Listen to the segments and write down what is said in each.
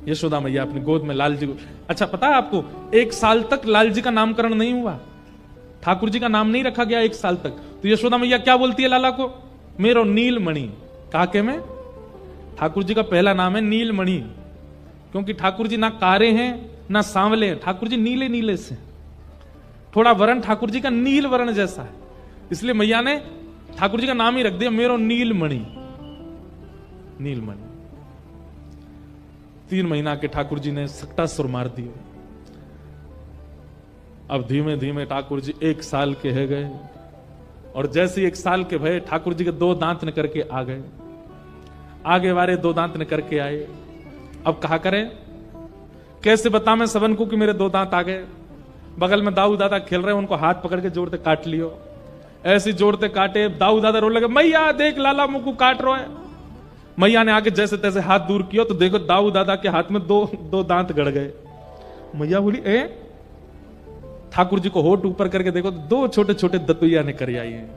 यशोदा मैया अपनी गोद में लाल जी को, अच्छा पता है आपको, 1 साल तक लाल जी का नामकरण नहीं हुआ, ठाकुर जी का नाम नहीं रखा गया 1 साल तक। तो यशोदा मैया क्या बोलती है लाला को, मेरो नीलमणि। काके में ठाकुर जी का पहला नाम है नीलमणि, क्योंकि ठाकुर जी ना कारे हैं ना सांवले हैं, ठाकुर जी नीले नीले से, थोड़ा वर्ण ठाकुर जी का नील वर्ण जैसा है, इसलिए मैया ने ठाकुर जी का नाम ही रख दिया मेरो नीलमणि। नीलमणि 3 महीना के ठाकुर जी ने सकटा सुर मार दिए। अब धीमे धीमे ठाकुर जी 1 साल के है गए, और जैसे 1 साल के भय ठाकुर जी के 2 दांत निकर के आ गए, आगे वाले 2 दांत निकर के आए। अब कहा करें, कैसे बता मैं सबन को कि मेरे 2 दांत आ गए। बगल में दाऊ दादा खेल रहे, उनको हाथ पकड़ के जोड़ते काट लियो, ऐसे जोड़ते काटे, दाऊ दादा रोने लगे, मैया देख लाला मुझको काट रहा है। मैया ने आगे जैसे तैसे हाथ दूर किया तो देखो दाऊ दादा के हाथ में 2 दांत गड़ गए। मैया बोली ए, ठाकुर जी को होठ ऊपर करके देखो तो 2 छोटे छोटे दतुइया ने कर आई है।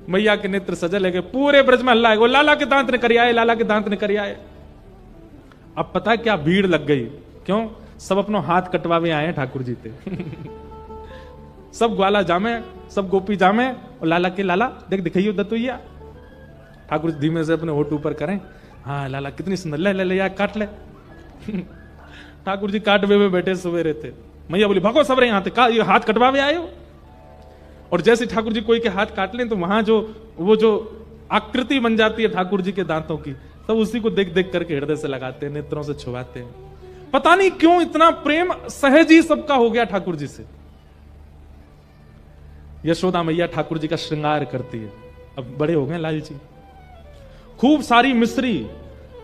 मैया के नेत्र सजल है, पूरे ब्रज में हल्ला है, वो लाला के दांत ने कर आए, लाला के दांत ने कर आए। अब पता है क्या भीड़ लग गई, क्यों, सब अपनो हाथ कटवावे आए हैं ठाकुर जी थे। सब ग्वाला जामे, सब गोपी जामे, और लाला के लाला देख दिखाइयो दतुइया। ठाकुर जी धीमे से अपने होठ ऊपर करें, हाँ लाला कितनी सुंदर, ले ले ले यार काट ले। ठाकुर जी काटवे में बैठे सवेरे थे। मैया बोली भागो सब रहे यहाँ थे, ये हाथ कटवावे आए हो। और जैसे ठाकुर जी कोई के हाथ काट लें तो वहां वो जो आकृति बन जाती है ठाकुर जी के दांतों की, तब उसी को देख देख करके हृदय से लगाते हैं, नेत्रों से छुपाते हैं। पता नहीं क्यों इतना प्रेम सहज ही सबका हो गया ठाकुर जी से। यशोदा मैया ठाकुर जी का श्रृंगार करती है। अब बड़े हो गए लाल जी, खूब सारी मिश्री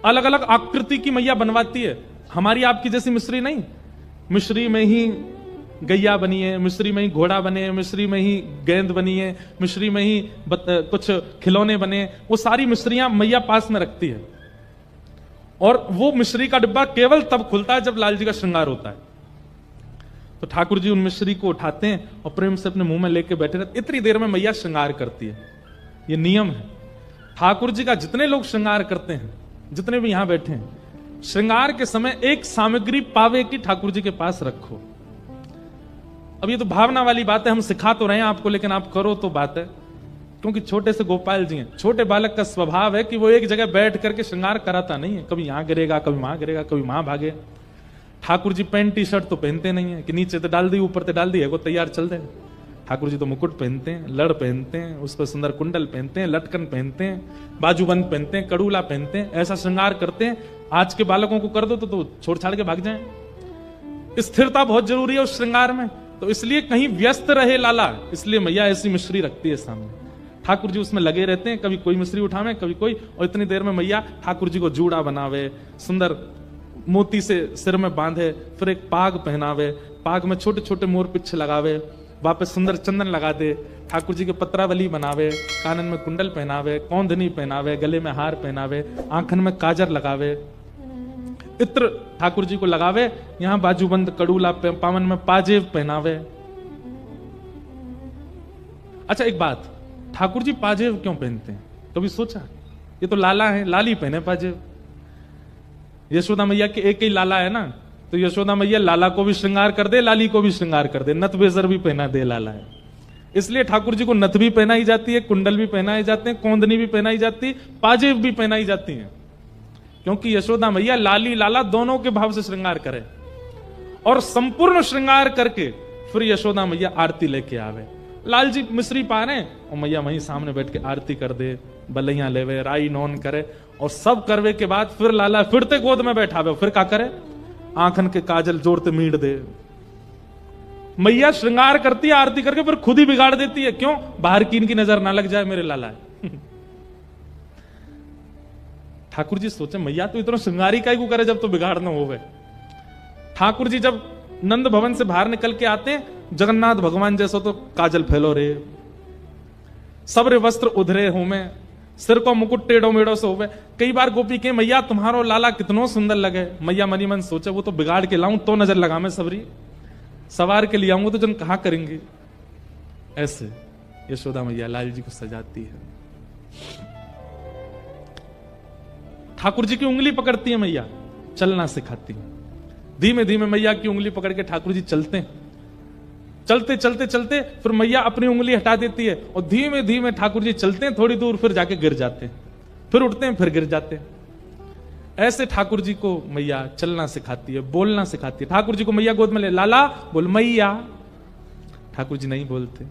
अलग अलग आकृति की मैया बनवाती है। हमारी आपकी जैसी मिश्री नहीं, मिश्री में ही गैया बनी है, मिश्री में ही घोड़ा बने, मिश्री में ही गेंद बनी है, मिश्री में ही कुछ खिलौने बने, वो सारी मिश्रियां मैया पास में रखती है। और वो मिश्री का डिब्बा केवल तब खुलता है जब लाल जी का श्रृंगार होता है। तो ठाकुर जी उन मिश्री को उठाते हैं और प्रेम से अपने मुंह में लेके बैठे रहते। इतनी देर में मैया श्रृंगार करती है। ये नियम है ठाकुर जी का, जितने लोग श्रृंगार करते हैं, जितने भी यहां बैठे हैं, श्रृंगार के समय एक सामग्री पावे की ठाकुर जी के पास रखो। अब ये तो भावना वाली बात है, हम सिखा तो रहे हैं आपको, लेकिन आप करो तो बात है। क्योंकि छोटे से गोपाल जी हैं, छोटे बालक का स्वभाव है कि वो एक जगह बैठ करके श्रृंगार कराता नहीं है, कभी यहां गिरेगा, कभी वहां गिरेगा, कभी वहां भागे। Thakur ji pant T shirt तो पहनते नहीं है कि नीचे तो डाल दी ऊपर तो डाल दी है वो तैयार चल दे। ठाकुर जी तो मुकुट पहनते हैं, लड़ पहनते हैं, उस पर सुंदर कुंडल पहनते हैं, लटकन पहनते हैं, बाजूबंद पहनते हैं, कड़ूला पहनते हैं, ऐसा श्रृंगार करते हैं। आज के बालकों को कर दो तो छोड़ छाड़ के भाग जाए। स्थिरता बहुत जरूरी है उस श्रृंगार में, तो इसलिए कहीं व्यस्त रहे लाला, इसलिए मैया ऐसी मिश्री रखती है सामने। ठाकुर जी उसमें लगे रहते हैं, कभी कोई मिश्री उठावे कभी कोई, और इतनी देर में मैया ठाकुर जी को जूड़ा बनावे, सुंदर मोती से सिर में बांधे, फिर एक पाग पहनावे, पाग में छोटे छोटे मोर पिच्छ लगावे, वापस सुंदर चंदन लगा दे, ठाकुर जी के पत्रावली बनावे, कानन में कुंडल पहनावे, कौंधनी पहनावे, गले में हार पहनावे, आंखन में काजर लगावे, इत्र ठाकुर जी को लगावे, यहां बाजूबंद कड़ूला पावन में पाजेब पहनावे। अच्छा एक बात, ठाकुर जी पाजेब क्यों पहनते हैं, कभी सोचा? ये तो लाला है, लाली पहने पाजेब। यशोदा मैया के एक ही लाला है ना, तो यशोदा मैया लाला को भी श्रृंगार कर दे, लाली को भी श्रृंगार कर दे, नथ बेजर भी पहना दे लाला है। इसलिए ठाकुर जी को नथ भी पहनाई जाती है, कुंडल भी पहनाए जाते हैं, कौंधनी भी पहनाई जाती है, पाजेब भी पहनाई जाती है, क्योंकि यशोदा मैया लाली लाला दोनों के भाव से श्रृंगार करे। और संपूर्ण श्रृंगार करके फिर यशोदा मैया आरती लेके आवे। लाल जी मिश्री पा रहे और मैया वहीं सामने बैठ के आरती कर दे, बलैया लेवे, राई नौन करे, और सब करवे के बाद फिर लाला फिरते गोद में बैठावे, फिर क्या करे, आंखन के काजल जोड़ते मीट दे। मैया श्रृंगार करती है आरती करके, फिर खुद ही बिगाड़ देती है। क्यों? बाहर की इनकी नजर ना लग जाए मेरे लाला है। ठाकुर जी सोचे मैया तो इतना श्रृंगारी काहे को करे जब तो बिगाड़ न होवे। ठाकुर जी जब नंद भवन से बाहर निकल के आते हैं, जगन्नाथ भगवान जैसो तो काजल फैलो रे, सबरे वस्त्र उधरे हो में, सिर को मुकुट टेढ़ो मेढ़ो से होवे। कई बार गोपी के मैया तुम्हारो लाला कितनो सुंदर लगे। मैया मनी मन सोचे वो तो बिगाड़ के लाऊं तो नजर लगा मैं सबरी, सवार के लिए आऊंगा तो जन कहां करेंगे। ऐसे यशोदा मैया लाल जी को सजाती है। ठाकुर जी की उंगली पकड़ती है मैया, चलना सिखाती है। धीमे धीमे मैया की उंगली पकड़ के ठाकुर जी चलते हैं। चलते चलते चलते फिर मैया अपनी उंगली हटा देती है और धीमे धीमे ठाकुर जी चलते हैं, थोड़ी दूर फिर जाके गिर जाते हैं, फिर उठते हैं, फिर गिर जाते हैं। ऐसे ठाकुर जी को मैया चलना सिखाती है, बोलना सिखाती है। ठाकुर जी को मैया गोद में ले, लाला बोल मैया। ठाकुर जी नहीं बोलते।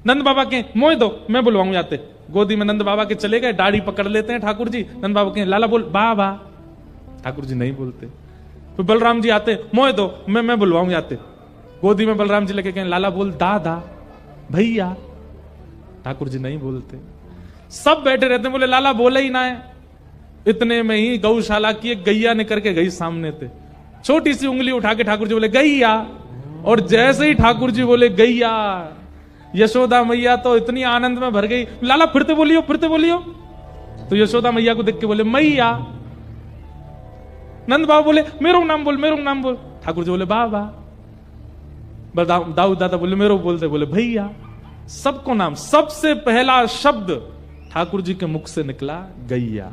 नंद बाबा के मोह दो, मैं बुलवाऊं जाते। गोदी में नंद बाबा के चले गए, दाढ़ी पकड़ लेते हैं ठाकुर जी। नंद बाबा के लाला बोल बाबा। ठाकुर जी नहीं बोलते। फिर बलराम जी आते, मोह दो, मैं बुलवाऊं जाते। गोदी में बलराम जी लेके कहें लाला बोल दादा भैया। ठाकुर जी नहीं बोलते। सब बैठे रहते हैं, बोले लाला बोले ही ना है। इतने में ही गौशाला की एक गैया निकल के गई सामने थे, छोटी सी उंगली उठा के ठाकुर जी बोले गैया। और जैसे ही ठाकुर जी बोले गैया, यशोदा मैया तो इतनी आनंद में भर गई, लाला फिरते बोलियो फिरते बोलियो। तो यशोदा मैया को देख के बोले मैया। नंद बाबा बोले मेरो नाम बोल, मेरो नाम बोल। ठाकुर जी बोले बाबा। दाऊद दादा बोले मेरो बोलते, बोले भैया। सबको नाम, सबसे पहला शब्द ठाकुर जी के मुख से निकला गैया।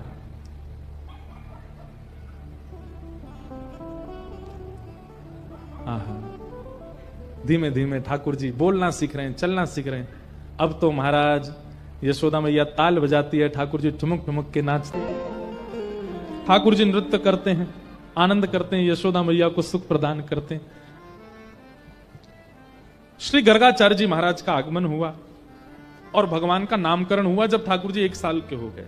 धीमे धीमे ठाकुर जी बोलना सीख रहे हैं, चलना सीख रहे हैं। अब तो महाराज यशोदा मैया ताल बजाती है, ठाकुर जी ठुमक ठुमक के नाचते हैं। ठाकुर जी नृत्य करते हैं, आनंद करते हैं, यशोदा मैया को सुख प्रदान करते हैं। श्री गर्गाचार्य जी महाराज का आगमन हुआ और भगवान का नामकरण हुआ जब ठाकुर जी 1 साल के हो गए।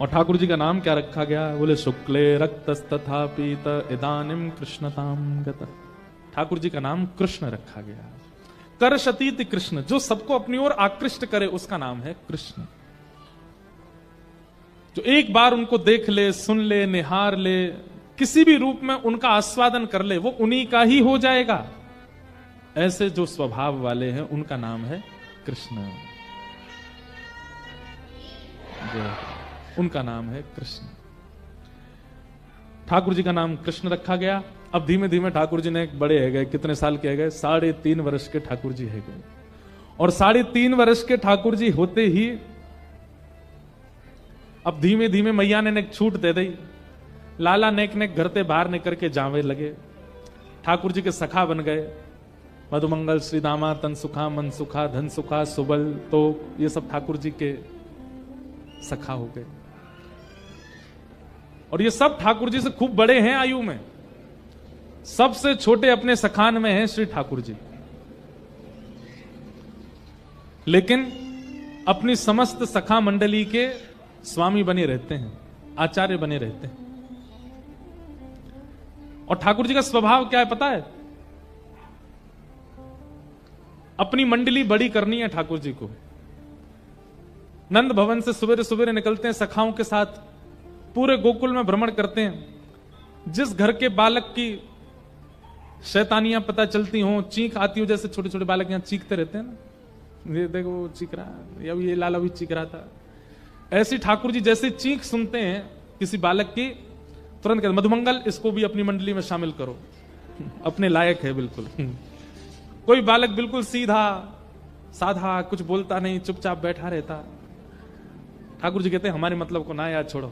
और ठाकुर जी का नाम क्या रखा गया? बोले शुक्ले रक्तस्तथा पीत इदानिम कृष्णताम गत। ठाकुर जी का नाम कृष्ण रखा गया। करशतीत कृष्ण, जो सबको अपनी ओर आकृष्ट करे, उसका नाम है कृष्ण। जो एक बार उनको देख ले, सुन ले, निहार ले, किसी भी रूप में उनका आस्वादन कर ले, वो उन्हीं का ही हो जाएगा। ऐसे जो स्वभाव वाले हैं उनका नाम है कृष्ण। उनका नाम है कृष्ण। ठाकुर जी का नाम कृष्ण रखा गया। अब धीमे धीमे ठाकुर जी ने बड़े है गए। कितने साल के है गए? 3.5 वर्ष के ठाकुर जी है गए। और 3.5 वर्ष के ठाकुर जी होते ही अब धीमे धीमे मैया ने एक छूट दे दी। लाला नेक नेक घर से बाहर निकल के जावे लगे, ठाकुर जी के सखा बन गए। मधुमंगल श्री दामा तन सुखा मन सुखा धन सुखा सुबल, तो ये सब ठाकुर जी के सखा हो गए। और ये सब ठाकुर जी से खूब बड़े हैं आयु में। सबसे छोटे अपने सखान में हैं श्री ठाकुर जी, लेकिन अपनी समस्त सखा मंडली के स्वामी बने रहते हैं, आचार्य बने रहते हैं। और ठाकुर जी का स्वभाव क्या है पता है? अपनी मंडली बड़ी करनी है ठाकुर जी को। नंद भवन से सवेरे सवेरे निकलते हैं, सखाओं के साथ पूरे गोकुल में भ्रमण करते हैं। जिस घर के बालक की शैतानियां पता चलती हो, चीख आती हो, जैसे छोटे छोटे बालक यहां चीखते रहते हैं ना, ये देखो वो चीख रहा है, या ये लाला भी चीख रहा था। ऐसी ठाकुर जी जैसे चीख सुनते हैं किसी बालक की, तुरंत कहते मधुमंगल इसको भी अपनी मंडली में शामिल करो, अपने लायक है बिल्कुल। कोई बालक बिल्कुल सीधा साधा, कुछ बोलता नहीं, चुपचाप बैठा रहता, ठाकुर जी कहते हैं हमारे मतलब को ना याद छोड़ो।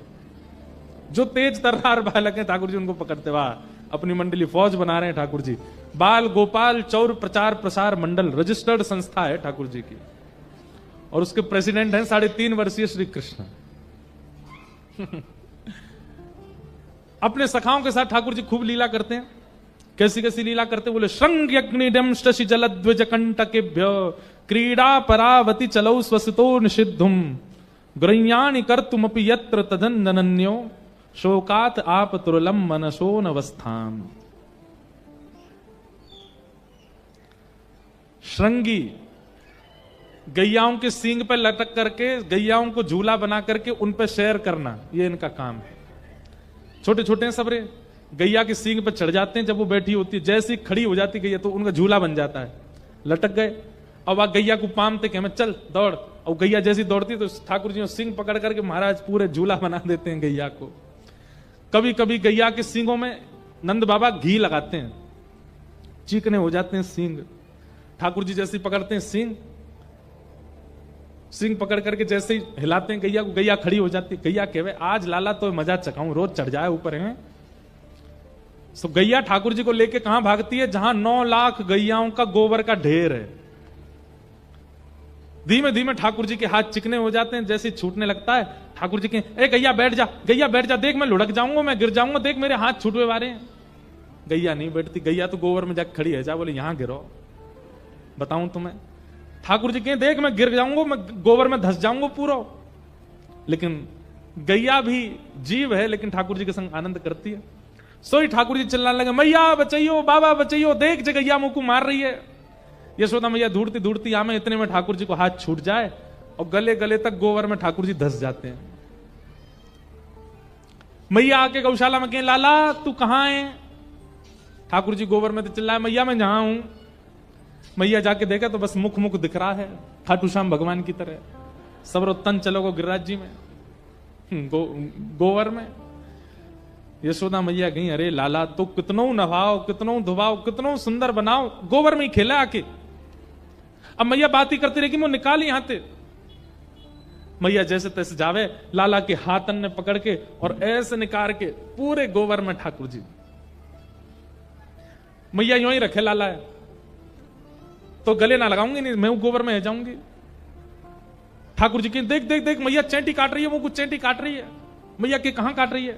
जो तेज तर्रार बालक है ठाकुर जी उनको पकड़ते, वाह अपनी मंडली फौज बना रहे हैं ठाकुर जी। बाल गोपाल चौर प्रचार प्रसार मंडल रजिस्टर्ड संस्था है ठाकुर जी की, और उसके प्रेसिडेंट हैं 3.5 वर्षीय श्री कृष्ण। अपने सखाओं के साथ ठाकुर जी खूब लीला करते हैं। कैसी कैसी लीला करते हैं? बोले श्रृंग यज्ञनिडम शशि जलद्विज कंटकेभ्य क्रीडा परावति चलौ स्वसितो निषिद्धुम ग्रह्याणि कर्तुमपि यत्र तदनन्यो शोकात आप तुरलम मनसो नवस्थाम। श्रृंगी गैयाओं के सींग पे लटक करके गैयाओं को झूला बना करके उन पे शेयर करना, ये इनका काम है। छोटे छोटे हैं सबरे, गैया के सींग पे चढ़ जाते हैं। जब वो बैठी होती है, जैसी खड़ी हो जाती गैया तो उनका झूला बन जाता है। लटक गए, अब वह गैया को पामते कि हमें चल दौड़, और गैया जैसी दौड़ती तो ठाकुर जी सिंग पकड़ करके महाराज पूरे झूला बना देते हैं गैया को। कभी कभी गैया के सींगों में नंद बाबा घी लगाते हैं, चीकने हो जाते हैं सींग। ठाकुर जी जैसी पकड़ते हैं सींग, सिंग पकड़ करके जैसे ही हिलाते हैं गैया को, गैया खड़ी हो जाती है। गैया कहे आज लाला तो मजा चखाऊं, रोज चढ़ जाए ऊपर है। तो गैया ठाकुर जी को लेके कहां भागती है? जहां 9 लाख गैयाओं का गोबर का ढेर है। धीमे धीमे ठाकुर जी के हाथ चिकने हो जाते हैं, जैसे छूटने लगता है ठाकुर जी के, ए गैया बैठ जा, गैया बैठ जा, देख मैं लुढ़क जाऊंगा, मैं गिर जाऊंगा, देख मेरे हाथ छूटवे वाले हैं। गैया नहीं बैठती, गैया तो गोबर में जाकर खड़ी है। जा बोले यहां गिरो, बताऊं तुम्हें। ठाकुर जी कहें देख मैं गिर जाऊंगा, मैं गोबर में धस जाऊंगा पूरा। लेकिन गैया भी जीव है, लेकिन ठाकुर जी के संग आनंद करती है। सोई ठाकुर जी चिल्लाने लगे, मैया बचाइयो, बाबा बचाइयो, देख जे गैया मुंह को मार रही है। यशोदा मैया ढूंढती ढूंढती आमे, इतने में ठाकुर जी को हाथ छूट जाए और गले गले तक गोबर में ठाकुर जी धस जाते हैं। मैया आके गौशाला में कहें लाला तू कहां है? ठाकुर जी गोबर में तो चिल्लाए, मैया मैं जहां हूं। मैया जाके देखा तो बस मुख मुख दिख रहा है खाटू श्याम भगवान की तरह। सबरो तन चलो गिरिराज जी में, गोबर में। यशोदा मैया गई, अरे लाला तो कितनों नभाओ, कितनों धुबाओ, कितनों सुंदर बनाओ, गोबर में ही खेला आके। अब मैया बात ही करती रही कि मैं निकाल यहां ते। मैया जैसे तैसे जावे, लाला के हाथन ने पकड़ के और ऐसे निकाल के पूरे गोबर में ठाकुर जी। मैया यूं ही रखे लाला है तो गले ना लगाऊंगी, नहीं मैं गोबर में जाऊंगी। ठाकुर जी की देख देख देख मैया चेंटी काट रही है, वो कुछ चेंटी काट रही है। मैया के कहां काट रही है?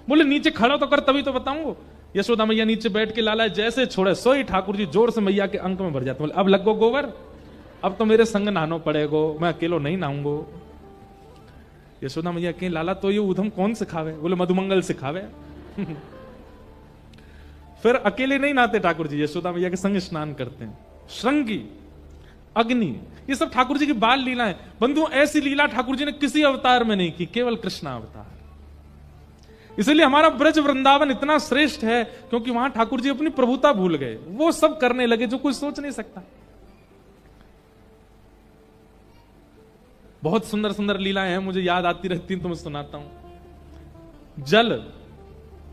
बोले नीचे खड़ा तो कर तभी तो बताऊंगा। यशोदा मैया नीचे बैठ के लाला जैसे छोड़े, सोई ठाकुर जी जोर से मैया के अंक में भर जाते। बोले अब लग गो गोबर, अब तो मेरे संग नहानो पड़ेगो, मैं अकेलो नहीं नहाऊंगो। यशोदा मैया कहीं लाला तो ये उधम कौन सिखावे? बोले मधुमंगल सिखावे। फिर अकेले नहीं नहाते ठाकुर जी, यशोदा मैया के संग स्नान करते हैं। श्रृंगी, अग्नि, ये सब ठाकुर जी की बाल लीला है। बंधु ऐसी लीला ठाकुर जी ने किसी अवतार में नहीं की, केवल कृष्णा अवतार। इसलिए हमारा ब्रज वृंदावन इतना श्रेष्ठ है क्योंकि वहां ठाकुर जी अपनी प्रभुता भूल गए, वो सब करने लगे जो कोई सोच नहीं सकता। बहुत सुंदर सुंदर लीलाएं हैं, मुझे याद आती रहती तो मैं सुनाता हूं। जल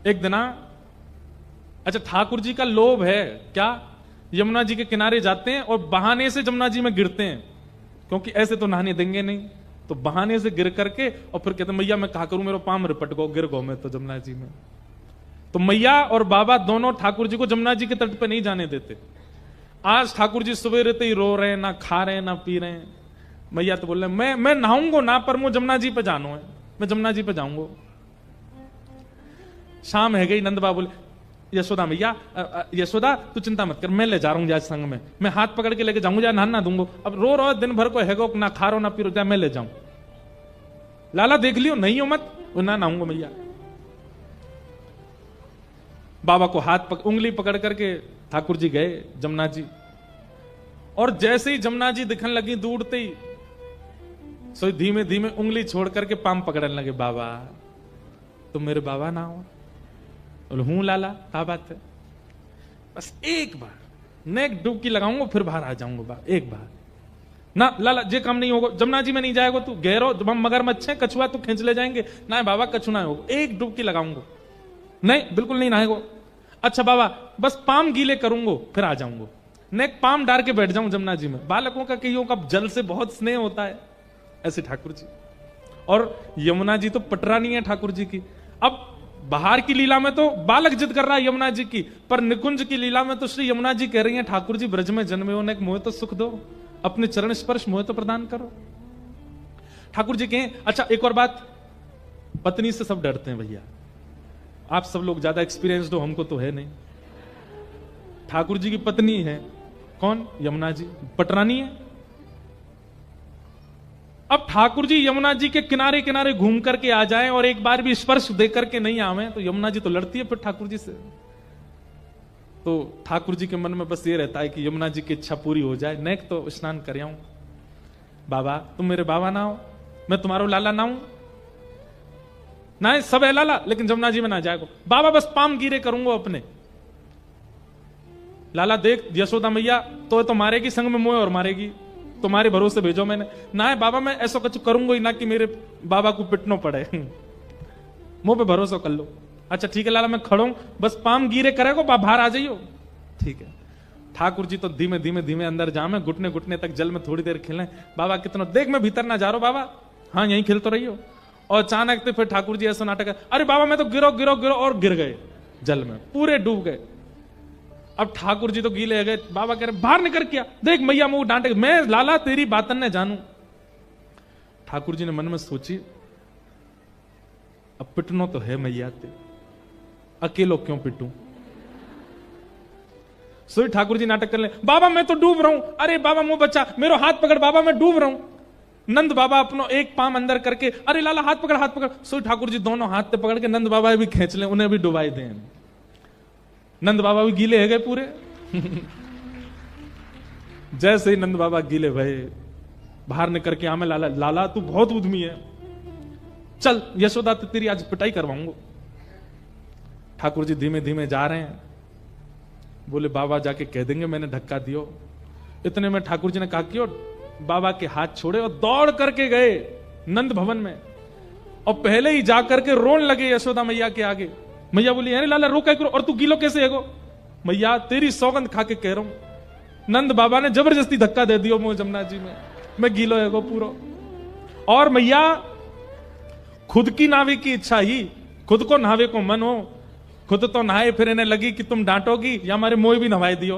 एक दिना, अच्छा ठाकुर जी का लोभ है क्या, यमुना जी के किनारे जाते हैं और बहाने से जमुना जी में गिरते हैं, क्योंकि ऐसे तो नहाने देंगे नहीं, तो बहाने से गिर करके और फिर कहते मैया मैं कहा करूं, मेरा पाम रिपट गो, गिर गो मैं तो जमुना जी में। तो मैया और बाबा दोनों ठाकुर जी को जमुना जी के तट पे नहीं जाने देते। आज ठाकुर जी सुबह रहते ही रो रहे हैं, ना खा रहे हैं ना पी रहे हैं। मैया तो बोल रहे मैं नहाऊंगा ना, पर मुझे जमुना जी पे जानो है, मैं जमुना जी पे जाऊंगा। शाम है गई, नंद बाबा बोले यशोदा मैया, यशोदा तू चिंता मत कर, मैं ले जा रहा हूं जा संग में, मैं हाथ पकड़ के लेके जाऊंगा, जा नहाना दूंगा। अब रो रो दिन भर को हैगो, ना खा रो ना पी रो, जा मैं ले जाऊं। लाला देख लियो नहीं हो मत, ना नहाऊंगा मैया। बाबा को हाथ उंगली पकड़ करके ठाकुर जी गए जमुना जी, और जैसे ही जमुना जी दिखने लगी दूरते ही, सो धीमे धीमे उंगली छोड़ करके पाम पकड़ने लगे। बाबा तुम मेरे बाबा ना हो? बोले हूं लाला, क्या बात है? बस एक बार नेक डुबकी लगाऊंगा फिर बाहर आ जाऊंगा, एक बार ना लाला जे काम नहीं होगा, जमुना जी में नहीं जाएगा तू, गहरो मगरमच्छ है, कछुआ तू खींच ले जाएंगे। ना बाबा कछु ना होगा, एक डुबकी लगाऊंगा। नहीं बिल्कुल नहीं नहाएगो। अच्छा बाबा बस पाम गीले करूंगा फिर आ जाऊंगा, नेक पाम डाल के बैठ जाऊं जमुना जी में। बालकों का कईयों का जल से बहुत स्नेह होता है, ऐसे ठाकुर जी। और यमुना जी तो पटरानी है ठाकुर जी की। अब बाहर की लीला में तो बालक जिद कर रहा है यमुना जी की, पर निकुंज की लीला में तो श्री यमुना जी कह रही हैं ठाकुर जी ब्रज में जन्मे होने मोह तो सुख दो, अपने चरण स्पर्श मोह तो प्रदान करो। ठाकुर जी कहें अच्छा एक और बात, पत्नी से सब डरते हैं भैया, आप सब लोग ज्यादा एक्सपीरियंस्ड हो, हमको तो है नहीं। ठाकुर जी की पत्नी है कौन? यमुना जी, पटरानी है। अब ठाकुर जी यमुना जी के किनारे किनारे घूम करके आ जाएं और एक बार भी स्पर्श दे करके नहीं आवे तो यमुना जी तो लड़ती है फिर ठाकुर जी से। तो ठाकुर जी के मन में बस ये रहता है कि यमुना जी की इच्छा पूरी हो जाए, नेक तो स्नान कर आऊं। बाबा तुम मेरे बाबा ना हो, मैं तुम्हारो लाला ना हूं, ना सब है लाला लेकिन जमुना जी में ना जाएगो। बाबा बस पाम गिरे करूंगा अपने। लाला देख यशोदा मैया तो मारेगी संग में मोह और मारेगी, तुम्हारे भरोसे भेजो मैंने। ना है बाबा मैं ऐसा कुछ करूंगा ही ना कि मेरे बाबा को पिटनो पड़े, मुंह पे भरोसा कर लो। अच्छा ठीक है लाला मैं खड़ो, बस पाम गिरे करेगो बाहर आ जाइयो। ठीक है। ठाकुर जी तो धीमे धीमे धीमे अंदर जामे, घुटने घुटने तक जल में थोड़ी देर खेलें। बाबा कितना देख, मैं भीतर ना जा रहा बाबा, हाँ यहीं खेल तो रही हो। और अचानक तो फिर ठाकुर जी ऐसा नाटक, अरे बाबा मैं तो गिरो गिरो गिरो, और गिर गए जल में, पूरे डूब गए। अब ठाकुर जी तो गीले हो गए। बाबा कह रहे बाहर निकल, किया देख मैया मुंह डांटे, मैं लाला तेरी बातन ने जानू। ठाकुर जी ने मन में सोची, अब पिटनो तो है मैया ते, अकेलो क्यों पिटूं। सो ठाकुर जी नाटक कर ले, बाबा मैं तो डूब रहा हूं, अरे बाबा मुंह बच्चा, मेरा हाथ पकड़ बाबा मैं डूब रहा हूं। नंद बाबा अपनो एक पाम अंदर करके, अरे लाला हाथ पकड़ हाथ पकड़। सो ठाकुर जी दोनों हाथ पे पकड़ के नंद बाबा भी खींच ले, उन्हें भी डुबाई दें। नंद बाबा भी गीले हो गए पूरे। जैसे ही नंद बाबा गीले भये, बाहर निकल के आमे, लाला लाला तू बहुत उद्यमी है, चल यशोदा तो तेरी आज पिटाई करवाऊंगा। ठाकुर जी धीमे धीमे जा रहे हैं, बोले बाबा जाके कह देंगे मैंने धक्का दियो। इतने में ठाकुर जी ने कहा क्यों, बाबा के हाथ छोड़े और दौड़ करके गए नंद भवन में, और पहले ही जाकर के रोन लगे यशोदा मैया के आगे। मैया बोली अरे लाला रोका करो, और तू गीलो कैसे है गो। मैया तेरी सौगंध खा के कह रहा हूं, नंद बाबा ने जबरदस्ती धक्का दे दियो मुझे जमुना जी में, मैं गीलो है गो पूरा। और मैया खुद की नावे की इच्छा ही, खुद को नहावे को मन हो, खुद तो नहाए, फिर इन्हें लगी कि तुम डांटोगी या हमारे मोह भी नहाए दियो,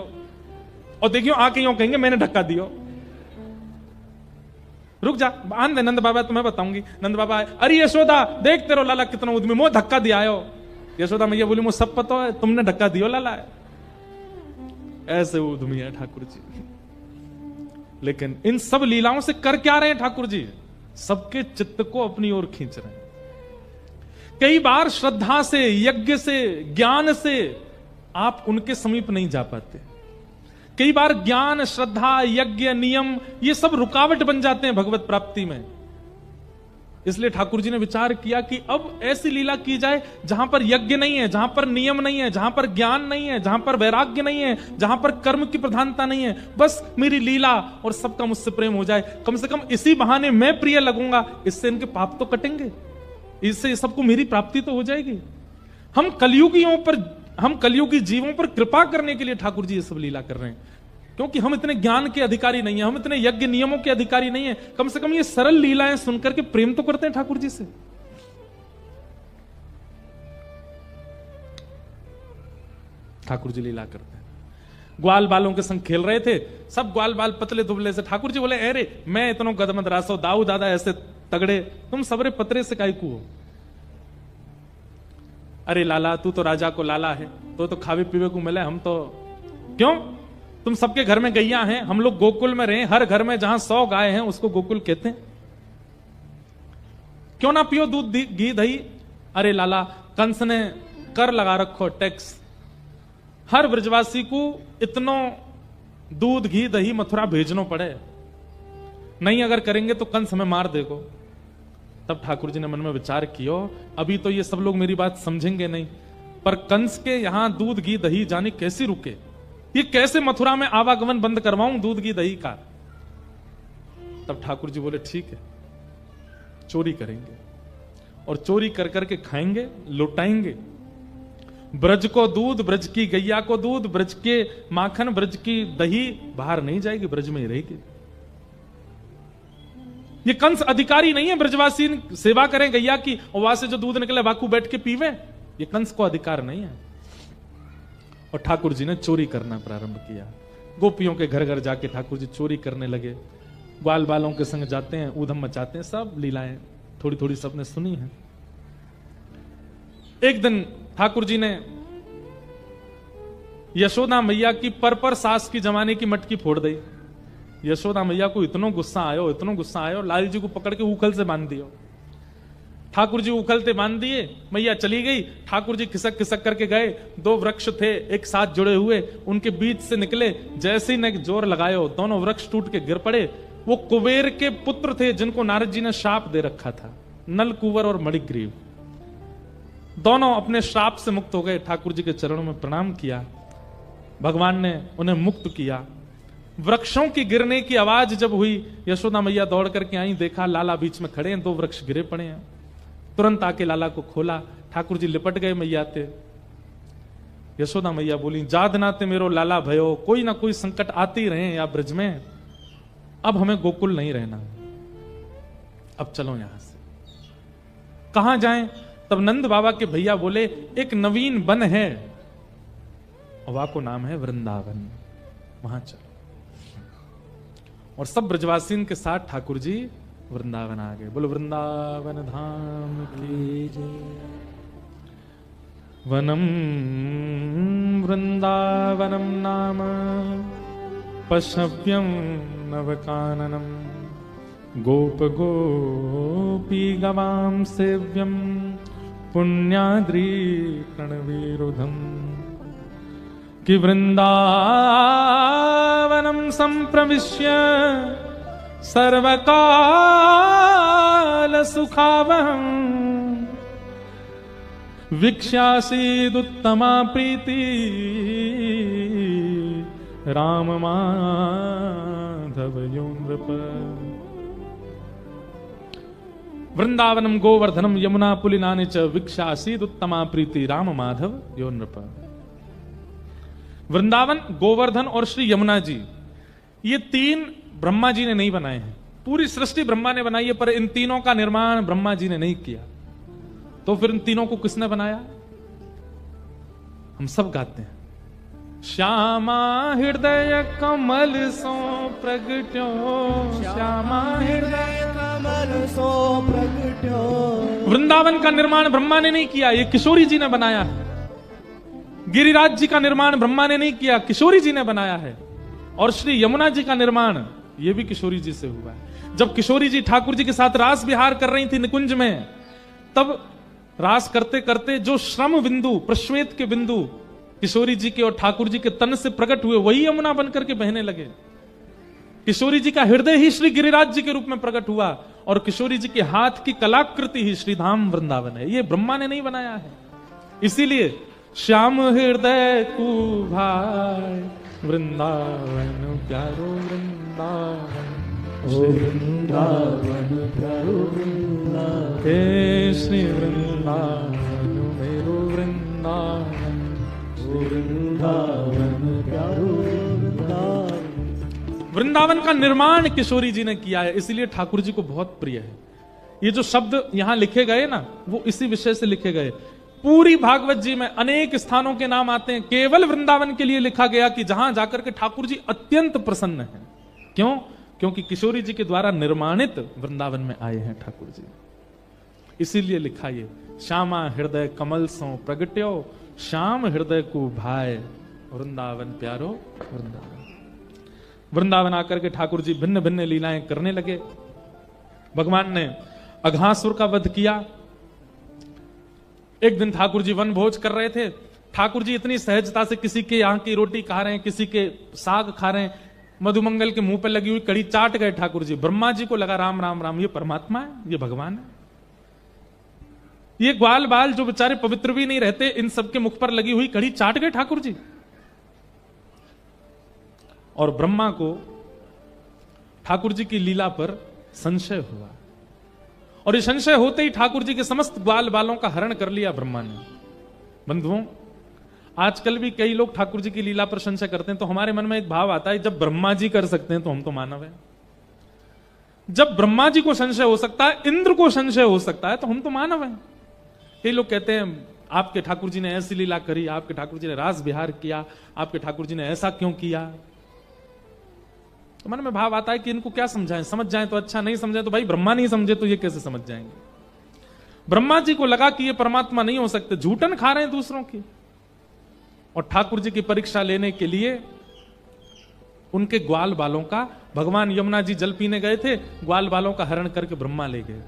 और देखियो आके यूं कहेंगे मैंने धक्का दियो। रुक जा आन दे नंद बाबा, तुम्हें बताऊंगी। नंद बाबा आए, अरे यशोदा देख तेरो लाला कितना उद्यमी, मोह धक्का दिया आयो। यशोदा मैया बोली मुझे सब पता है, तुमने धक्का दियो लाला। ऐसे उद्यमी है ठाकुर जी। लेकिन इन सब लीलाओं से कर क्या रहे हैं ठाकुर जी, सबके चित्त को अपनी ओर खींच रहे हैं। कई बार श्रद्धा से, यज्ञ से, ज्ञान से आप उनके समीप नहीं जा पाते। कई बार ज्ञान, श्रद्धा, यज्ञ, नियम ये सब रुकावट बन जाते हैं भगवत प्राप्ति में। इसलिए ठाकुर जी ने विचार किया कि अब ऐसी लीला की जाए जहां पर यज्ञ नहीं है, जहां पर नियम नहीं है, जहां पर ज्ञान नहीं है, जहां पर वैराग्य नहीं है, जहां पर कर्म की प्रधानता नहीं है, बस मेरी लीला और सबका मुझसे प्रेम हो जाए। कम से कम इसी बहाने मैं प्रिय लगूंगा, इससे इनके पाप तो कटेंगे, इससे सबको मेरी प्राप्ति तो हो जाएगी। हम कलयुगी जीवों पर कृपा करने के लिए ठाकुर जी ये सब लीला कर रहे हैं, क्योंकि हम इतने ज्ञान के अधिकारी नहीं है, हम इतने यज्ञ नियमों के अधिकारी नहीं है। कम से कम ये सरल लीलाएं सुनकर के प्रेम तो करते हैं ठाकुर जी से। ठाकुर जी लीला करते हैं। ग्वाल बालों के संग खेल रहे थे, सब ग्वाल बाल पतले दुबले से। ठाकुर जी बोले अरे मैं इतनो गदमद रासो, दाऊ दादा ऐसे तगड़े, तुम सबरे पतरे से काई को हो। अरे लाला तू तो राजा को लाला है, तो खावे पीवे को मिले, हम तो क्यों, तुम सबके घर में गैया हैं, हम लोग गोकुल में रहे, हर घर में जहां 100 गाय हैं उसको गोकुल कहते हैं, क्यों ना पियो दूध घी दही। अरे लाला कंस ने कर लगा रखो टैक्स, हर ब्रजवासी को इतनो दूध घी दही मथुरा भेजनो पड़े, नहीं अगर करेंगे तो कंस हमें मार देगो। तब ठाकुर जी ने मन में विचार किया, अभी तो ये सब लोग मेरी बात समझेंगे नहीं, पर कंस के यहां दूध घी दही जाने कैसे रुके, ये कैसे मथुरा में आवागमन बंद करवाऊं दूध घी दही का। तब ठाकुर जी बोले ठीक है, चोरी करेंगे, और चोरी कर करके खाएंगे, लुटाएंगे। ब्रज को दूध, ब्रज की गैया को दूध, ब्रज के माखन, ब्रज की दही बाहर नहीं जाएगी, ब्रज में ही रहेगी। ये कंस अधिकारी नहीं है ब्रजवासी सेवा करें गैया की, और वहां से जो दूध निकले वाकू बैठ के पीवे, ये कंस को अधिकार नहीं है। और ठाकुर जी ने चोरी करना प्रारंभ किया। गोपियों के घर घर जाके ठाकुर जी चोरी करने लगे, ग्वाल बालों के संग जाते हैं, ऊधम मचाते हैं, सब लीलाएं थोड़ी थोड़ी सबने सुनी है। एक दिन ठाकुर जी ने यशोदा मैया की पर सास की जमाने की मटकी फोड़ दी। यशोदा मैया को इतना गुस्सा आयो, लाल जी को पकड़ के उखल से बांध दियो। ठाकुर जी उखलते बांध दिए, मैया चली गई, ठाकुर जी खिसक खिसक करके गए। 2 वृक्ष थे एक साथ जुड़े हुए, उनके बीच से निकले, जैसे ही ने जोर लगायो दोनों वृक्ष टूट के गिर पड़े। वो कुबेर के पुत्र थे जिनको नारद जी ने शाप दे रखा था, नल कुंवर और मणिग्रीव। दोनों अपने श्राप से मुक्त हो गए। ठाकुर जी के चरणों में प्रणाम किया, भगवान ने उन्हें मुक्त किया। वृक्षों की गिरने की आवाज जब हुई, यशोदा मैया दौड़ करके आई, देखा लाला बीच में खड़े हैं, 2 वृक्ष गिरे पड़े हैं। तुरंत आके लाला को खोला, ठाकुर जी लिपट गए मैया थे। यशोदा मैया बोली, जाद नाते मेरो लाला भयो, कोई ना कोई संकट आते ही रहे या ब्रज में, अब हमें गोकुल नहीं रहना, अब चलो यहां से। कहां जाएं? तब नंद बाबा के भैया बोले, एक नवीन वन है, वहां को नाम है वृंदावन, वहां चलो। और सब ब्रजवासियों के साथ ठाकुर जी वृंदावन आ गए। बोलो वृंदावन धाम की जय। वनम वृंदावनम नाम पशव्यम नवकाननम, गोप गोपी गवाम सेव्यम, पुण्याद्री प्रणवीरुधम। कि वृंदावनम संप्रविश्य सर्वकाल सुखावहं, वीक्ष्यासीदुत्तमा प्रीति राम माधव यो नृप। वृंदावनम गोवर्धनम यमुना पुलिनानि च, वीक्ष्यासीदुत्तमा प्रीति राम माधव यो नृप। वृंदावन, गोवर्धन और श्री यमुना जी, ये तीन ब्रह्मा जी ने नहीं बनाए हैं। पूरी सृष्टि ब्रह्मा ने बनाई है, पर इन तीनों का निर्माण ब्रह्मा जी ने नहीं किया। तो फिर इन तीनों को किसने बनाया? हम सब गाते हैं, श्यामा हृदय कमल सो प्रगट्यो, श्यामा हृदय कमल सो प्रगट्यो। वृंदावन का निर्माण ब्रह्मा ने नहीं किया, ये किशोरी जी ने बनाया है। गिरिराज जी का निर्माण ब्रह्मा ने नहीं किया, किशोरी जी ने बनाया है। और श्री यमुना जी का निर्माण ये भी किशोरी जी से हुआ है। जब किशोरी जी ठाकुर जी के साथ रास विहार कर रही थी निकुंज में, तब रास करते करते जो श्रम बिंदु, प्रश्वेत के बिंदु किशोरी जी के और ठाकुर जी के तन से प्रकट हुए, वही यमुना बनकर के बहने लगे। किशोरी जी का हृदय ही श्री गिरिराज जी के रूप में प्रकट हुआ, और किशोरी जी के हाथ की कलाकृति ही श्रीधाम वृंदावन है। ये ब्रह्मा ने नहीं बनाया है। इसीलिए श्याम हृदय को भाई वृंदावन प्यारो, वृंदावन वृंदावन प्यारो, वृंदावन हे श्री वृंदावन मेरो वृंदावन, वृंदावन प्यारो वृंदावन। वृंदावन का निर्माण किशोरी जी ने किया है, इसलिए ठाकुर जी को बहुत प्रिय है। ये जो शब्द यहां लिखे गए ना, वो इसी विषय से लिखे गए। पूरी भागवत जी में अनेक स्थानों के नाम आते हैं, केवल वृंदावन के लिए लिखा गया कि जहां जाकर के ठाकुर जी अत्यंत प्रसन्न हैं। क्यों? क्योंकि किशोरी जी के द्वारा निर्माणित वृंदावन में आए हैं ठाकुर जी, इसीलिए लिखा ये श्यामा हृदय कमल सो प्रगट्यो, श्याम हृदय को भाई वृंदावन प्यारो, वृंदावन। वृंदावन आकर के ठाकुर जी भिन्न भिन्न लीलाएं करने लगे। भगवान ने अघासुर का वध किया। एक दिन ठाकुर जी वन भोज कर रहे थे। ठाकुर जी इतनी सहजता से किसी के यहाँ की रोटी खा रहे हैं, किसी के साग खा रहे हैं, मधुमंगल के मुंह पे लगी हुई कड़ी चाट गए ठाकुर जी। ब्रह्मा जी को लगा राम राम राम, ये परमात्मा है, ये भगवान है। ये ग्वाल बाल जो बेचारे पवित्र भी नहीं रहते, इन सबके मुख पर लगी हुई कड़ी चाट गए ठाकुर जी। और ब्रह्मा को ठाकुर जी की लीला पर संशय हुआ, और ये संशय होते ही ठाकुर जी के समस्त ग्वाल बालों का हरण कर लिया ब्रह्मा ने। बंधुओं, आजकल भी कई लोग ठाकुर जी की लीला पर संशय करते हैं, तो हमारे मन में एक भाव आता है, जब ब्रह्मा जी कर सकते हैं तो हम तो मानव हैं। जब ब्रह्मा जी को संशय हो सकता है, इंद्र को संशय हो सकता है, तो हम तो मानव हैं। कई लोग कहते हैं आपके ठाकुर जी ने ऐसी लीला करी, आपके ठाकुर जी ने रास विहार किया, आपके ठाकुर जी ने ऐसा क्यों किया। तो मन में भाव आता है कि इनको क्या समझाएं, समझ जाएं तो अच्छा, नहीं समझे तो भाई ब्रह्मा नहीं समझे तो ये कैसे समझ जाएंगे। ब्रह्मा जी को लगा कि ये परमात्मा नहीं हो सकते, झूठन खा रहे हैं दूसरों की, और ठाकुर जी की परीक्षा लेने के लिए उनके ग्वाल बालों का, भगवान यमुना जी जल पीने गए थे, ग्वाल बालों का हरण करके ब्रह्मा ले गए।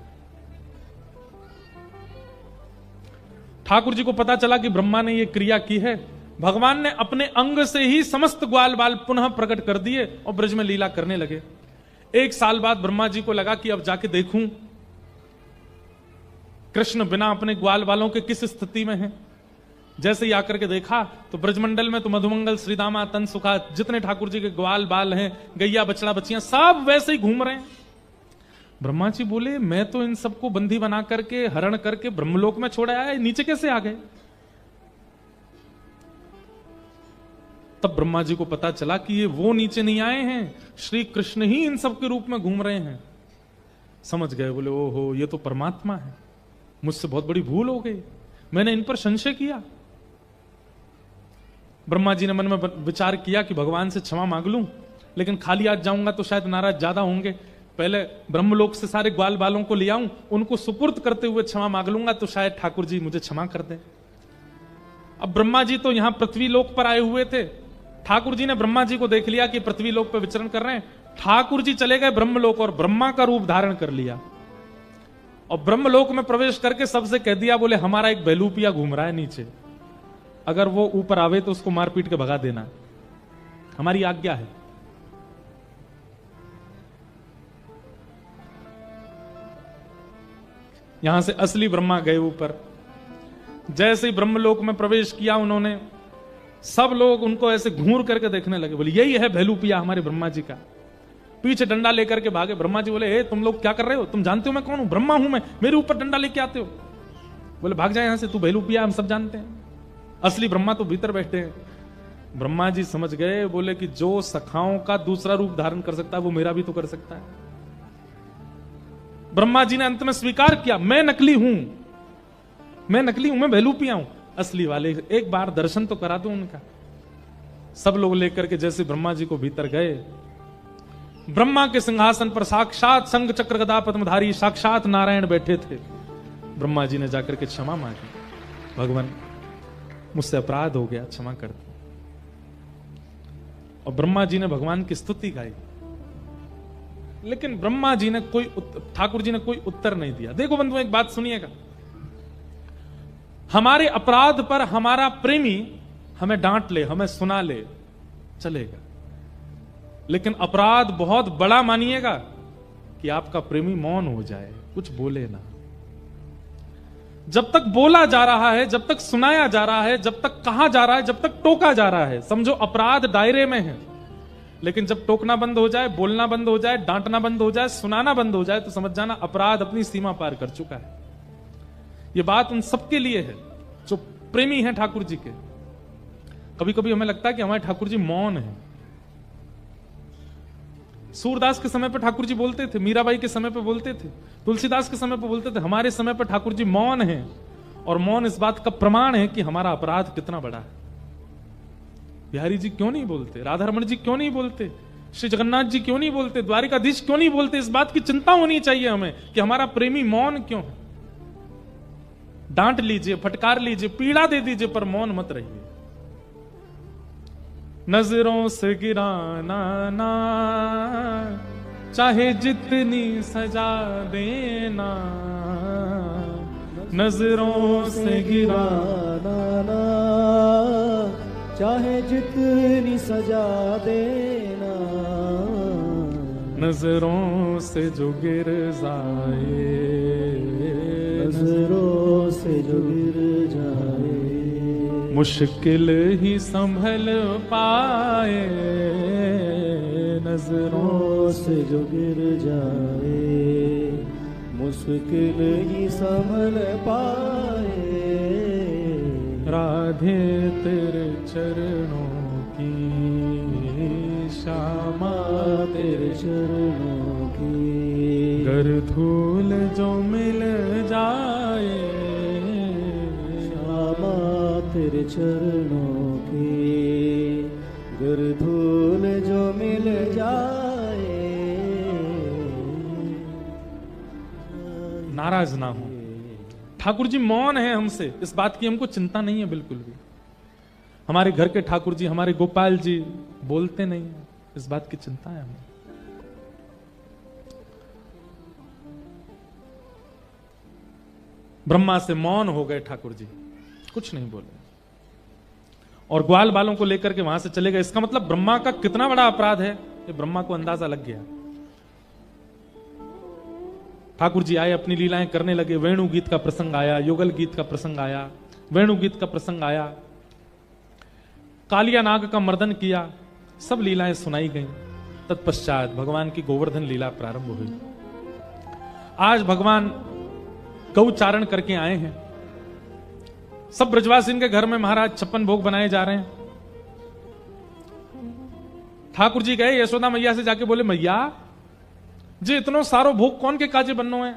ठाकुर जी को पता चला कि ब्रह्मा ने यह क्रिया की है। भगवान ने अपने अंग से ही समस्त ग्वाल बाल पुनः प्रकट कर दिए और ब्रज में लीला करने लगे। एक साल बाद ब्रह्मा जी को लगा कि अब जाके देखूं कृष्ण बिना अपने ग्वाल बालों के किस स्थिति में हैं। जैसे ही आकर के देखा तो ब्रजमंडल में तो मधुमंगल, श्रीदामा, तन सुखा, जितने ठाकुर जी के ग्वाल बाल हैं, गैया बछड़ा बच्चियां, सब वैसे ही घूम रहे हैं। ब्रह्मा जी बोले, मैं तो इन सबको बंदी बना करके, हरण करके ब्रह्मलोक में छोड़ आया, नीचे कैसे आ गए। तब ब्रह्मा जी को पता चला कि ये वो नीचे नहीं आए हैं, श्री कृष्ण ही इन सब के रूप में घूम रहे हैं। समझ गए, बोले ओहो ये तो परमात्मा है, मुझसे बहुत बड़ी भूल हो गई, मैंने इन पर संशय किया। ब्रह्मा जी ने मन में विचार किया कि भगवान से क्षमा मांग लूं, लेकिन खाली आज जाऊंगा तो शायद नाराज ज्यादा होंगे, पहले ब्रह्मलोक से सारे ग्वाल बालों को ले आऊं, उनको सुपुर्द करते हुए क्षमा मांग लूंगा तो शायद ठाकुर जी मुझे क्षमा कर दें। अब ब्रह्मा जी तो यहां पृथ्वी लोक पर आए हुए थे, ठाकुर जी ने ब्रह्मा जी को देख लिया कि पृथ्वी लोक पर विचरण कर रहे हैं, ठाकुर जी चले गए ब्रह्मलोक और ब्रह्मा का रूप धारण कर लिया और ब्रह्मलोक में प्रवेश करके सबसे कह दिया, बोले हमारा एक बेलूपिया घूम रहा है नीचे, अगर वो ऊपर आवे तो उसको मार पीट के भगा देना, हमारी आज्ञा है। यहां से असली ब्रह्मा गए ऊपर। जैसे ही ब्रह्मलोक में प्रवेश किया उन्होंने, सब लोग उनको ऐसे घूर करके देखने लगे, बोले यही है भेलूपिया हमारे ब्रह्मा जी का। पीछे डंडा लेकर के भागे। ब्रह्मा जी बोले, तुम लोग क्या कर रहे हो, तुम जानते हो मैं कौन हूं, ब्रह्मा हूं मैं, मेरे ऊपर डंडा लेके आते हो। बोले भाग जाए यहां से, तू भेलूपिया हम सब जानते हैं, असली ब्रह्मा तो भीतर बैठे हैं। ब्रह्मा जी समझ गए, बोले कि जो सखाओं का दूसरा रूप धारण कर सकता है वो मेरा भी तो कर सकता है। ब्रह्मा जी ने अंत में स्वीकार किया, मैं नकली हूं, मैं नकली हूं, मैं भेलूपिया हूं, असली वाले एक बार दर्शन तो करा दो उनका। सब लोग लेकर के जैसे ब्रह्मा जी को भीतर गए, ब्रह्मा के सिंहासन पर साक्षात शंख चक्र गदा पद्मधारी साक्षात नारायण बैठे थे। ब्रह्मा जी ने जाकर के क्षमा मांगी, भगवान मुझसे अपराध हो गया, क्षमा कर दो। और ब्रह्मा जी ने भगवान की स्तुति गाई, लेकिन ब्रह्मा जी ने ठाकुर जी ने कोई उत्तर नहीं दिया। देखो बंधुओं एक बात सुनिएगा, हमारे अपराध पर हमारा प्रेमी हमें डांट ले, हमें सुना ले, चलेगा, लेकिन अपराध बहुत बड़ा मानिएगा कि आपका प्रेमी मौन हो जाए, कुछ बोले ना। जब तक बोला जा रहा है, जब तक सुनाया जा रहा है, जब तक कहा जा रहा है, जब तक टोका जा रहा है, समझो अपराध दायरे में है। लेकिन जब टोकना बंद हो जाए, बोलना बंद हो जाए, डांटना बंद हो जाए, सुनाना बंद हो जाए, तो समझ जाना अपराध अपनी सीमा पार कर चुका है। यह बात उन सबके लिए है जो प्रेमी हैं ठाकुर जी के। कभी कभी हमें लगता है कि हमारे ठाकुर जी मौन हैं। सूरदास के समय पर ठाकुर जी बोलते थे, मीराबाई के समय पर बोलते थे, तुलसीदास के समय पर बोलते थे, हमारे समय पर ठाकुर जी मौन हैं। और मौन इस बात का प्रमाण है कि हमारा अपराध कितना बड़ा है। बिहारी जी क्यों नहीं बोलते, राधा रमन जी क्यों नहीं बोलते, श्री जगन्नाथ जी क्यों नहीं बोलते, द्वारिकाधीश क्यों नहीं बोलते? इस बात की चिंता होनी चाहिए हमें कि हमारा प्रेमी मौन क्यों है। डांट लीजिए, फटकार लीजिए, पीड़ा दे दीजिए, पर मौन मत रहिए। नजरों से गिराना ना, चाहे जितनी सजा देना, नजरों से गिराना ना, चाहे जितनी सजा देना, नजरों से जो गिर जाए, नजरों से जो गिर जाए, मुश्किल ही संभल पाए, नजरों से जो गिर जाए, मुश्किल ही संभल पाए। राधे तेरे चरणों की श्यामा, तेरे चरणों की गर धूल जो मिल जाए, श्यामा तेरे चरणों की गर धूल जो मिल जाए। नाराज ना हो, ठाकुर जी मौन है हमसे, इस बात की हमको चिंता नहीं है बिल्कुल भी। हमारे घर के ठाकुर जी, हमारे गोपाल जी बोलते नहीं है, इस बात की चिंता है हमें। ब्रह्मा से मौन हो गए ठाकुर जी, कुछ नहीं बोले और ग्वाल बालों को लेकर के वहां से चले गए। इसका मतलब ब्रह्मा का कितना बड़ा अपराध है ये ब्रह्मा को अंदाजा लग गया। ठाकुर जी आए, अपनी लीलाएं करने लगे। वेणु गीत का प्रसंग आया, युगल गीत का प्रसंग आया, वेणु गीत का प्रसंग आया, कालिया नाग का मर्दन किया, सब लीलाएं सुनाई गईं। तत्पश्चात भगवान की गोवर्धन लीला प्रारंभ हुई। आज भगवान गौचारण करके आए हैं। सब ब्रजवासियों के घर में महाराज 56 भोग बनाए जा रहे हैं। ठाकुर जी गए यशोदा मैया से जाके बोले मैया जी इतनो सारो भोग कौन के काजे बननो है।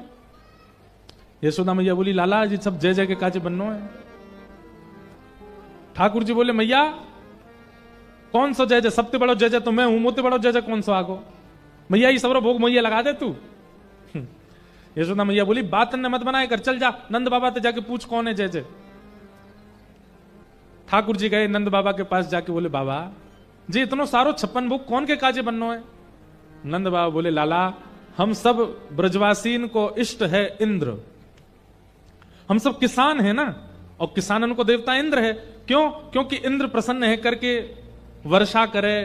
यशोदा मैया बोली लाला जी सब जय जय के काजे बननो है। ठाकुर जी बोले मैया कौन सो जय जय, सबसे बड़ो जय जय तो मैं हूं, मोते बड़ो जय जय कौन सो आगो। मैया ये सबरो भोग मैया लगा दे तू। यशोदा मैया बोली बात ने मत बनाए कर, चल जा नंद बाबा ते जाके पूछ कौन है जय जय। ठाकुर जी गए नंद बाबा के पास जाके बोले बाबा जी इतनो सारो 56 भोग कौन के काजे बननो है। नंद बाबा बोले लाला हम सब ब्रजवासीन को इष्ट है इंद्र, हम सब किसान है ना, और किसानन को देवता इंद्र है। क्यों? क्योंकि इंद्र प्रसन्न है करके वर्षा करे,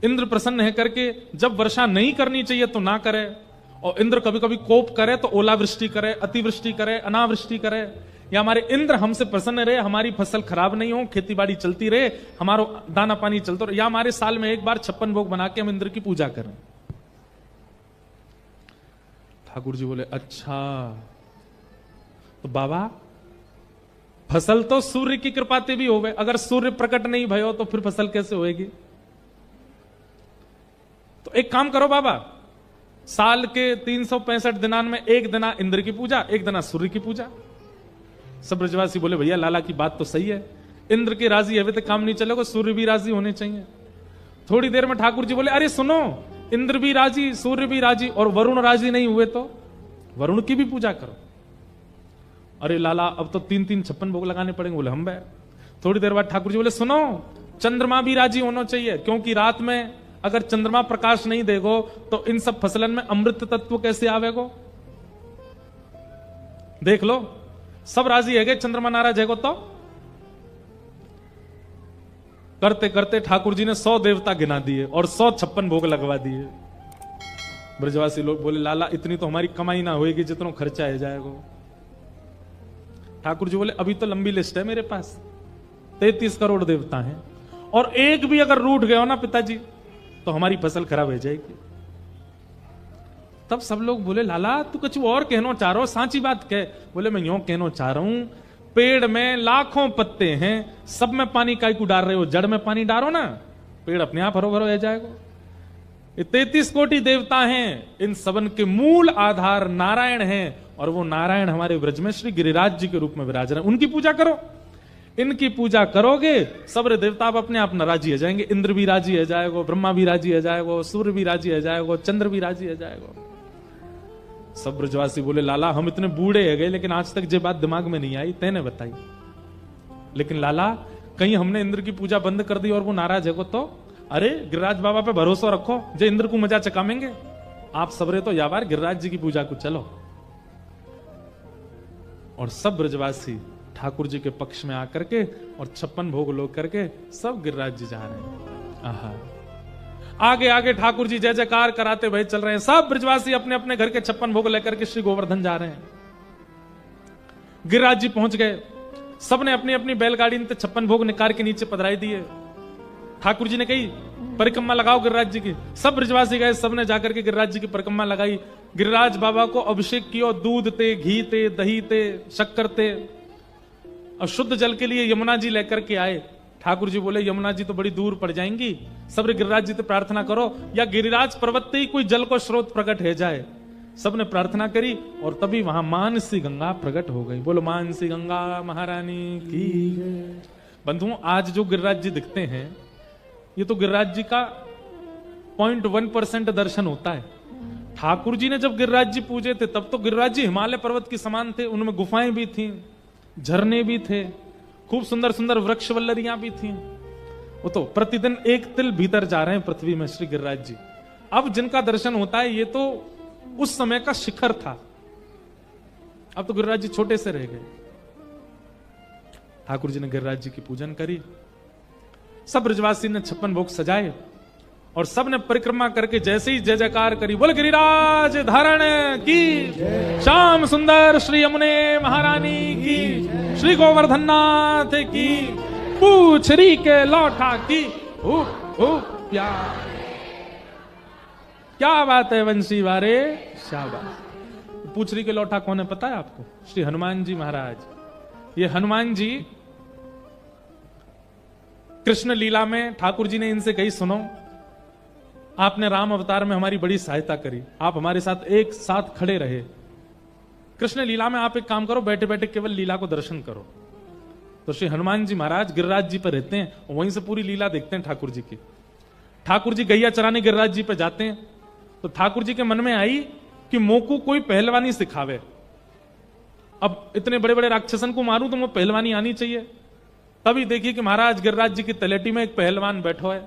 इंद्र प्रसन्न है करके जब वर्षा नहीं करनी चाहिए तो ना करे, और इंद्र कभी कभी कोप करे तो ओलावृष्टि करे, अतिवृष्टि करे, अनावृष्टि करे। या हमारे इंद्र हमसे प्रसन्न रहे, हमारी फसल खराब नहीं हो, खेती बाड़ी चलती रहे, हमारा दाना पानी चलता रहे, या हमारे साल में एक बार 56 भोग बना के हम इंद्र की पूजा करें। ठाकुर जी बोले अच्छा तो बाबा फसल तो सूर्य की कृपाते भी होवे, अगर सूर्य प्रकट नहीं भयो तो फिर फसल कैसे होएगी। तो एक काम करो बाबा, साल के 365 दिनान में एक दिना इंद्र की पूजा, एक दिना सूर्य की पूजा। सब ब्रजवासी बोले भैया लाला की बात तो सही है, इंद्र के राजी है तो काम नहीं चलेगा, सूर्य भी राजी होने चाहिए। थोड़ी देर में ठाकुर जी बोले अरे सुनो, इंद्र भी राजी, सूर्य भी राजी, और वरुण राजी नहीं हुए तो वरुण की भी पूजा करो। अरे लाला अब तो 3-3 56 भोग लगाने पड़ेंगे। बोले हम बैठ। थोड़ी देर बाद ठाकुर जी बोले सुनो, चंद्रमा भी राजी होना चाहिए, क्योंकि रात में अगर चंद्रमा प्रकाश नहीं देगो तो इन सब फसलन में अमृत तत्व कैसे आवेगो। देख लो सब राजी है, चंद्रमा नाराज है तो। करते करते ठाकुर जी ने 100 देवता गिना दिए और 156 भोग लगवा दिए। ब्रजवासी लोग बोले लाला इतनी तो हमारी कमाई ना होएगी जितना खर्चा है जाएगा। ठाकुर जी बोले अभी तो लंबी लिस्ट है मेरे पास, 33 करोड़ देवता हैं, और एक भी अगर रूठ गया हो ना पिताजी तो हमारी फसल खराब हो जाएगी। तब सब लोग बोले लाला तू कुछ और कहना चाह रहा हो, सांची बात कह। बोले मैं यूं कहना चाह रहा हूं, पेड़ में लाखों पत्ते हैं, सब में पानी काई को डाल रहे हो, जड़ में पानी डालो ना, पेड़ अपने आप हरो भरो रह जाएगा। ये 33 कोटि देवता हैं, इन सबन के मूल आधार नारायण हैं, और वो नारायण हमारे ब्रज में श्री गिरिराज जी के रूप में विराज रहे हैं। उनकी पूजा करो, इनकी पूजा करोगे सब देवता अपने आप नाराजी हो जाएंगे। इंद्र भी राजी हो जाएगा, ब्रह्मा भी राजी हो जाएगा, सूर्य भी राजी हो जाएगा, चंद्र भी राजी हो जाएगा। सब ब्रजवासी बोले लाला हम इतने बूढ़े हो गए लेकिन आज तक ये बात दिमाग में नहीं आई, तैने बताई। लेकिन लाला कहीं हमने इंद्र की पूजा बंद कर दी और वो नाराज है तो? अरे गिरिराज बाबा पे भरोसा रखो, जे इंद्र को मजा चकामेंगे। आप सबरे तो यावार गिरिराज जी की पूजा को चलो। और सब ब्रजवासी ठाकुर जी के पक्ष में आकर के और 56 भोग लोग करके सब गिरिराज जी जा रहे हैं। आहा, आगे आगे ठाकुर जी जय जयकार कराते हुए चल रहे हैं। सब ब्रजवासी अपने अपने घर के 56 भोग लेकर के श्री गोवर्धन जा रहे हैं। गिरिराज जी पहुंच गए, सबने अपनी अपनी बैलगाड़ी में 56 भोग निकाल के नीचे पधराई दिए। ठाकुर जी ने कही परिक्रमा लगाओ गिरिराज जी की। सब ब्रजवासी गए, सबने जाकर के गिरिराज जी की परिक्रमा लगाई। गिरिराज बाबा को अभिषेक किया, दूध ते, घी ते, दही ते, शक्कर ते, और शुद्ध जल के लिए यमुना जी लेकर के आए। ठाकुर जी बोले यमुना जी तो बड़ी दूर पड़ जाएंगी, सब गिरिराज जी से प्रार्थना करो या गिरिराज पर्वत ही कोई जल को स्रोत प्रकट हो जाए। सबने प्रार्थना करी और तभी वहां मानसी गंगा प्रकट हो गई। बोलो मानसी गंगा महारानी की। बंधुओं आज जो गिरिराज जी दिखते हैं ये तो गिरिराज जी का 0.1% दर्शन होता है। ठाकुर जी ने जब गिरिराज जी पूजे थे तब तो गिरिराज जी हिमालय पर्वत के समान थे, उनमें गुफाएं भी थी, झरने भी थे, खूब सुंदर सुंदर वृक्ष वल्लरियां भी थी। वो तो प्रतिदिन एक तिल भीतर जा रहे हैं पृथ्वी में श्री गिरिराज जी। अब जिनका दर्शन होता है ये तो उस समय का शिखर था, अब तो गिरिराज जी छोटे से रह गए। ठाकुर जी ने गिरिराज जी की पूजन करी, सब ब्रजवासी ने 56 भोग सजाए और सब ने परिक्रमा करके जैसे ही जय जयकार करी, बोल गिरिराज धारण की, श्याम सुंदर श्री यमुने महारानी की, श्री गोवर्धन नाथ की, पूछरी के लौटा की, प्यार। क्या बात है वंशी वारे, शाबाश। पूछरी के लौटा कौन है पता है आपको? श्री हनुमान जी महाराज। ये हनुमान जी कृष्ण लीला में ठाकुर जी ने इनसे कही सुनो आपने राम अवतार में हमारी बड़ी सहायता करी, आप हमारे साथ एक साथ खड़े रहे। कृष्ण लीला में आप एक काम करो, बैठे बैठे केवल लीला को दर्शन करो। तो श्री हनुमान जी महाराज गिरिराज जी पर रहते हैं, वहीं से पूरी लीला देखते हैं ठाकुर जी की। ठाकुर जी गैया चराने गिरिराज जी पे जाते हैं, तो ठाकुर जी के मन में आई कि मोकू कोई पहलवानी सिखावे। अब इतने बड़े बड़े राक्षसन को मारूं तो मुझे पहलवानी आनी चाहिए। तभी देखिए कि महाराज गिरिराज जी की तलेटी में एक पहलवान बैठो है।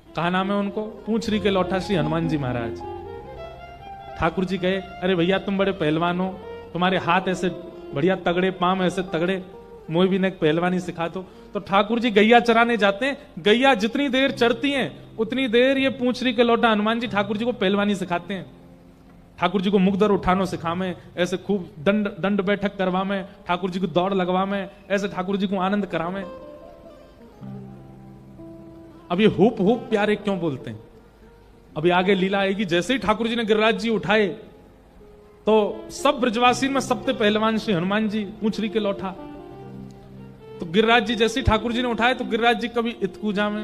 कहा नाम है उनको? पूंछरी के लौठा श्री हनुमान जी महाराज। ठाकुर जी कहे, अरे भैया तुम बड़े पहलवान हो, तुम्हारे हाथ ऐसे बढ़िया तगड़े, पांव ऐसे तगड़े, मोई भी ने पहलवानी सिखा दो। तो ठाकुर जी गैया चराने जाते हैं, गैया जितनी देर चरती हैं उतनी देर ये पूंछरी के लौटा हनुमान जी ठाकुर जी को पहलवानी सिखाते हैं। ठाकुर जी को मुगदर उठानो सिखावे, ऐसे खूब दंड बैठक करवावे, ठाकुर जी को दौड़ लगवावे, ऐसे ठाकुर जी को आनंद करावे। अब ये हुप हुप प्यारे क्यों बोलते हैं? अभी आगे लीला आएगी। जैसे ही ठाकुर जी ने गिरिराज जी उठाए तो सब ब्रजवासी में सबसे पहलवान श्री हनुमान जी पूंछरी के लौठा। तो गिरिराज जी जैसे ही ठाकुर जी ने उठाए तो गिरिराज जी कभी इतकू जामे,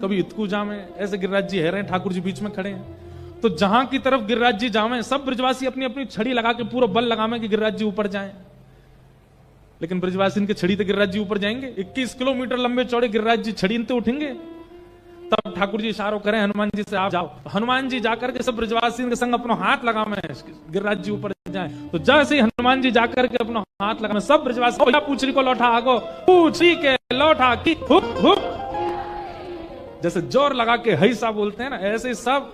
कभी इतकू जामे, ऐसे गिरिराज जी है रहे, ठाकुर जी बीच में खड़े हैं। तो जहां की तरफ गिरिराज जी जावे, सब ब्रजवासी अपनी अपनी छड़ी लगा के पूरा बल लगावे कि गिरिराज जी ऊपर जाएं। लेकिन ब्रजवासी के छड़ी तो गिरिराज जी ऊपर जाएंगे? 21 किलोमीटर लंबे चौड़े गिरिराज जी छड़ी इनते उठेंगे? तब ठाकुर जी इशारों करें हनुमान जी से, आप जाओ। हनुमान जी जाकर के सब ब्रजवासी के संग अपना हाथ लगावे गिरिराज जी ऊपर जाए। तो जैसे ही हनुमान जी जाकर के अपना हाथ लगावे, सब ब्रजवासी पूंछरी को लौटा आगो, पूंछरी के लौटा की हुप हुप, जैसे जोर लगा के हैसा बोलते हैं ना, ऐसे सब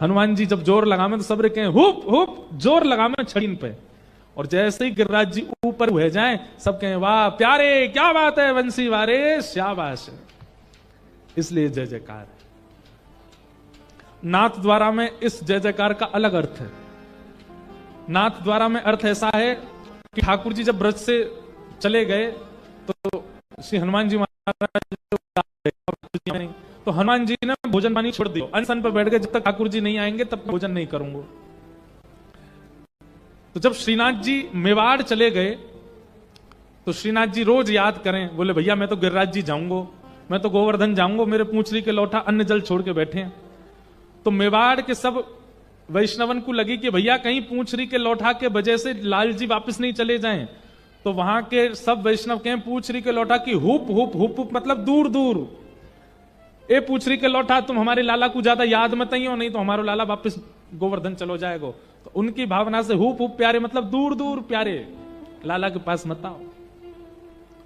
हनुमान जी जब जोर लगावे तो सब कहें हुप हुप, जोर लगावे छड़ीन पे। और जैसे ही गिरिराज जी ऊपर हुए जाए, सब कहें वाह प्यारे, क्या बात है बंसी वारे, शाबाश। इसलिए जय जयकार है। नाथ द्वारा में इस जय जयकार का अलग अर्थ है। नाथ द्वारा में अर्थ ऐसा है कि ठाकुर जी जब ब्रज से चले गए तो श्री हनुमान जी महाराज तो हनुमान जी ने भोजन पानी छोड़ दिया, अनशन पर बैठ गए, जब तक ठाकुर जी नहीं आएंगे तब भोजन नहीं करूंगा। तो जब श्रीनाथ जी मेवाड़ चले गए तो श्रीनाथ जी रोज याद करें, बोले भैया मैं तो गिरिराज जी जाऊंगा, मैं तो गोवर्धन जाऊंगा, मेरे पूंछरी के लौटा अन्न जल छोड़ के बैठे हैं। तो मेवाड़ के सब वैष्णवन को लगी कि भैया कहीं पूंछरी के लौटा के वजह से लाल जी वापस नहीं चले जाएं। तो वहां के सब वैष्णव कहें पूंछरी के लौटा की हुप हुप हुप हुप, मतलब दूर दूर। ए पूंछरी के लौटा तुम हमारे लाला को ज्यादा याद मत आइयो, नहीं तो हमारा लाला वापस गोवर्धन चलो जाएगो। तो उनकी भावना से हुप हुप प्यारे मतलब दूर दूर प्यारे, लाला के पास मत आओ,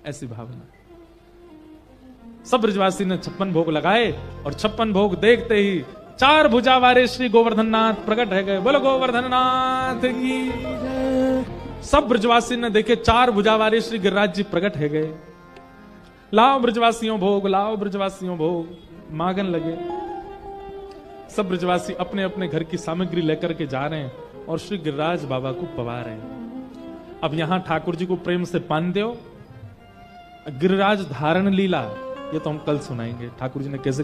ऐसी भावना। सब ब्रजवासी ने 56 भोग लगाए और 56 भोग देखते ही 4 भुजा वाले श्री गोवर्धन नाथ प्रकट है गए। बोलो गोवर्धन नाथ की। सब ब्रजवासी ने देखे 4 भुजा वाले श्री गिरिराज जी प्रकट है गए। लाओ ब्रजवासियों भोग, लाओ ब्रजवासियों भोग, मांगन लगे। सब ब्रजवासी अपने अपने घर की सामग्री लेकर के जा रहे हैं और श्री गिरिराज बाबा को पवा रहे हैं। अब यहां ठाकुर जी को प्रेम से पान दो। गिरिराज धारण लीला ये तो हम कल सुनाएंगे, ठाकुर जी ने कैसे